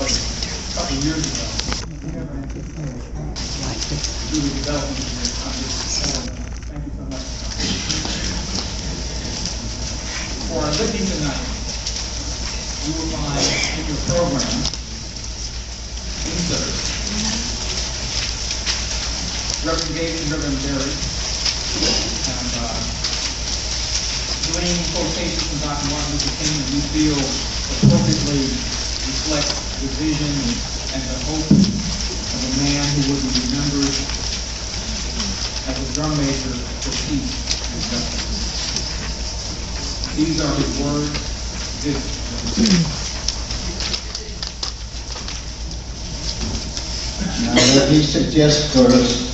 a couple of years ago. Through the development of this, thank you so much. For our licking tonight, you will find in your program insert Reverend Gates and Reverend Berry have glean quotations from Dr. Martin Luther King that we feel appropriately reflect the vision and the hope of a man who would be remembered as a drum major for peace and justice. These are his words. Now let me suggest first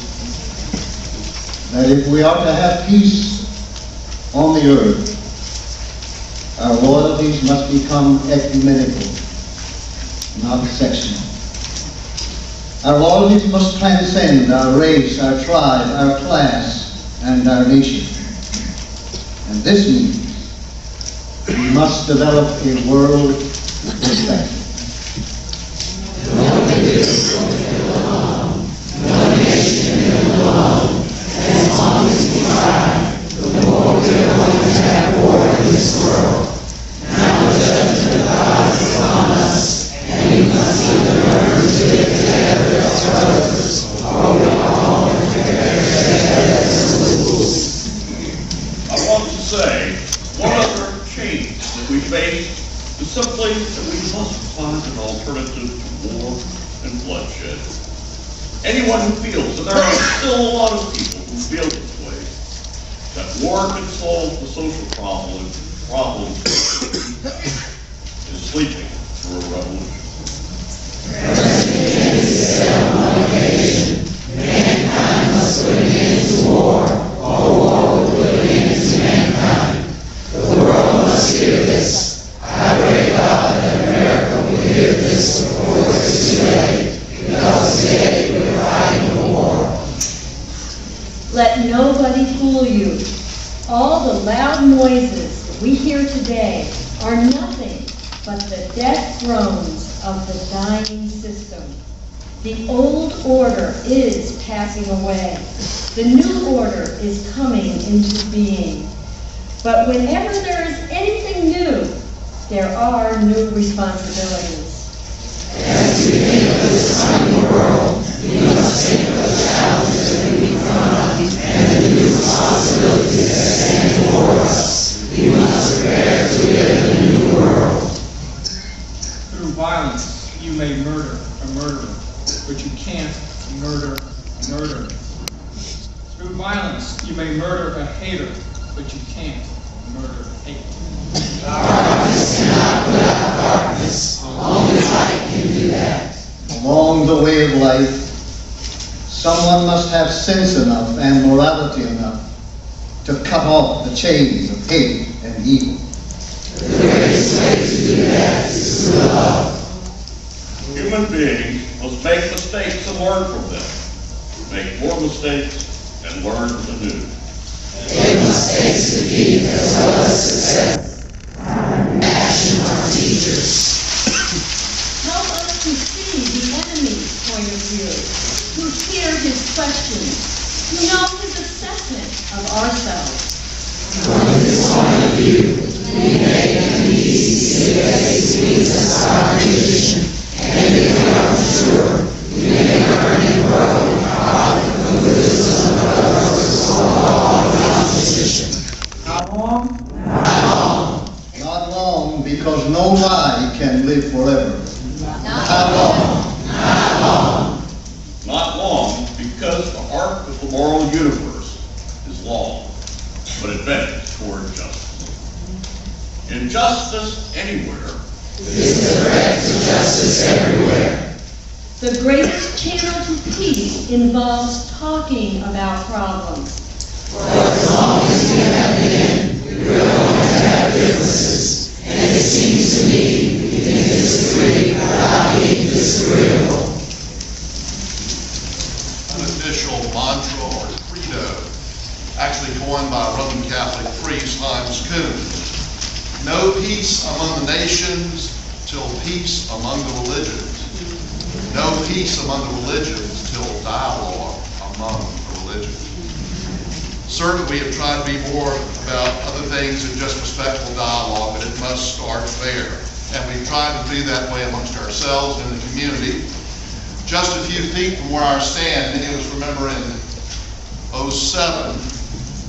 that if we are to have peace on the earth, our loyalties must become ecumenical, not sectional. Our loyalties must transcend our race, our tribe, our class, and our nation. And this means we must develop a world perspective. No individual can belong, no nation can belong, as long as we try. The more we are going to have war in this world. Now the judgment of God is upon us, and we must either learn to live together as brothers, or we are all prepared as fools. I want to say one other change that we face is simply that we must find an alternative to war and bloodshed. Anyone who feels, and there are still a lot of people who feel this way, that war can solve the social problem is sleeping through a revolution. President said on occasion, mankind must put an end to war, or war will put an end to mankind. The world must hear this. I pray God that America will hear this before it's too late, because today we're fighting a war. Let nobody fool you. All the loud noises that we hear today are nothing but the death groans of the dying system. The old order is passing away. The new order is coming into being. But whenever there is anything new, there are new responsibilities. As we think of this coming world, we must think of the challenges that we confront and the new responsibilities that stand before us. We must prepare to live in a new world. Through violence, you may murder a murderer, but you can't murder a murderer. Through violence, you may murder a hater, but you can't murder hate. Darkness cannot put out darkness. Only light can do that. Along the way of life, someone must have sense enough and morality enough to cut off the chains of hate and evil. The greatest way to do that is through love. Human beings must make mistakes and learn from them. Make more mistakes and learn anew. Make mistakes to keep as well as success. Action our teachers. Help us to see the enemy's point of view, to hear his questions, to know his assessment of ourselves. From this point of view, we make enemies see that they please us our condition, and if we are sure, we may learn and grow in our from the wisdom of others for all opposition. How long? Not long, because no lie can live forever. Not long. Not long, because the arc of the moral universe is long, but it bends toward justice. Injustice anywhere Is the threat to justice everywhere. The greatest channel to peace involves talking about problems. For as long as we have been, we're going to have differences, and it seems to me we can disagree without being disagreeable. Unofficial mantra or credo, actually coined by Roman Catholic priest Hans Kuhn. No peace among the nations till peace among the religions. No peace among the religions till dialogue among the religions. Certainly, we have tried to be more about other things than just respectful dialogue, but it must start there. And we've tried to be that way amongst ourselves and the community. Just a few feet from where I stand, many of us remember in 2007,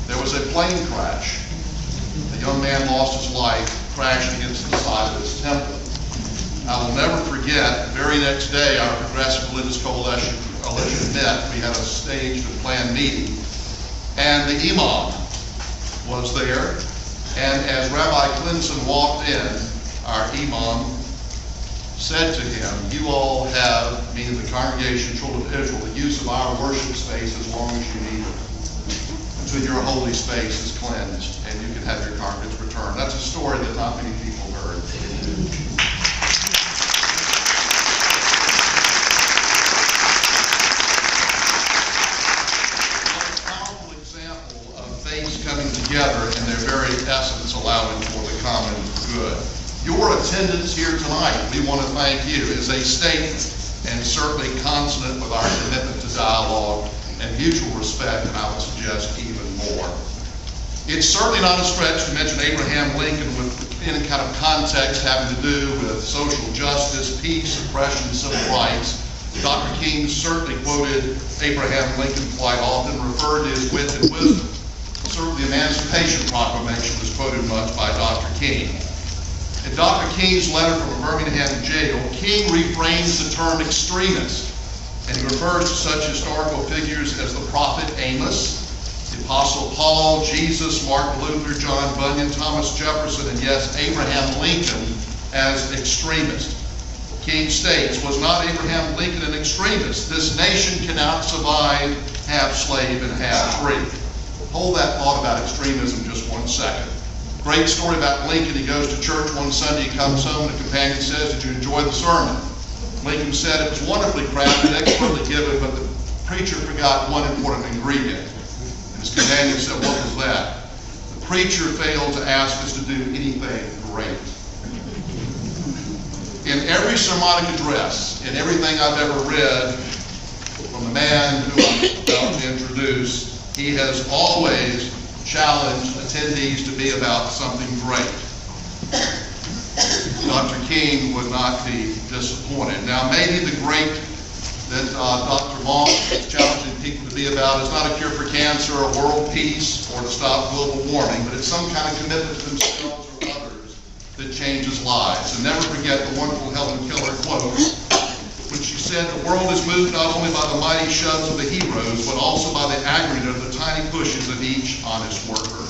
there was a plane crash. A young man lost his life crashing against the side of this temple. I will never forget, the very next day, our Progressive Religious Coalition met. We had a staged and planned meeting, and the imam was there. And as Rabbi Clinton walked in, our imam said to him, "You all have, meaning the congregation, children of Israel, the use of our worship space as long as you need it, until your holy space is cleansed, and you can have your congregants returned." That's a story that not many people heard. Coming together in their very essence, allowing for the common good. Your attendance here tonight, we want to thank you, is a statement and certainly consonant with our commitment to dialogue and mutual respect, and I would suggest even more. It's certainly not a stretch to mention Abraham Lincoln with any kind of context having to do with social justice, peace, oppression, civil rights. Dr. King certainly quoted Abraham Lincoln quite often, referred to his wit and wisdom. Certainly the Emancipation Proclamation was quoted much by Dr. King. In Dr. King's letter from a Birmingham jail, King reframes the term extremist, and he refers to such historical figures as the prophet Amos, the Apostle Paul, Jesus, Martin Luther, John Bunyan, Thomas Jefferson, and yes, Abraham Lincoln as extremists. King states, "Was not Abraham Lincoln an extremist? This nation cannot survive half slave and half free." Hold that thought about extremism just 1 second. Great story about Lincoln. He goes to church one Sunday, he comes home, and the companion says, "Did you enjoy the sermon?" Lincoln said, "It was wonderfully crafted, expertly given, but the preacher forgot one important ingredient." And his companion said, "What was that?" "The preacher failed to ask us to do anything great." In every sermonic address, in everything I've ever read from the man who I'm about to introduce, he has always challenged attendees to be about something great. Dr. King would not be disappointed. Now, maybe the great that Dr. Moss is challenging people to be about is not a cure for cancer or world peace or to stop global warming, but it's some kind of commitment to themselves or others that changes lives. And never forget the wonderful Helen Keller quote, when she said, "The world is moved not only by the mighty shoves of the heroes, but also by the aggregate of the tiny pushes of each honest worker."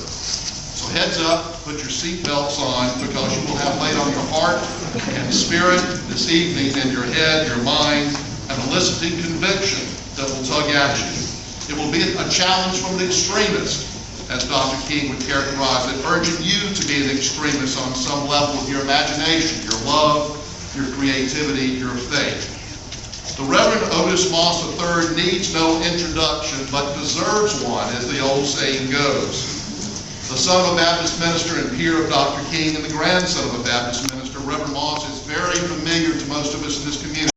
So heads up, put your seat belts on, because you will have laid on your heart and spirit this evening, in your head, your mind, an eliciting conviction that will tug at you. It will be a challenge from an extremist, as Dr. King would characterize it, urging you to be an extremist on some level with your imagination, your love, your creativity, your faith. The Reverend Otis Moss III needs no introduction, but deserves one, as the old saying goes. The son of a Baptist minister and peer of Dr. King, and the grandson of a Baptist minister, Reverend Moss is very familiar to most of us in this community.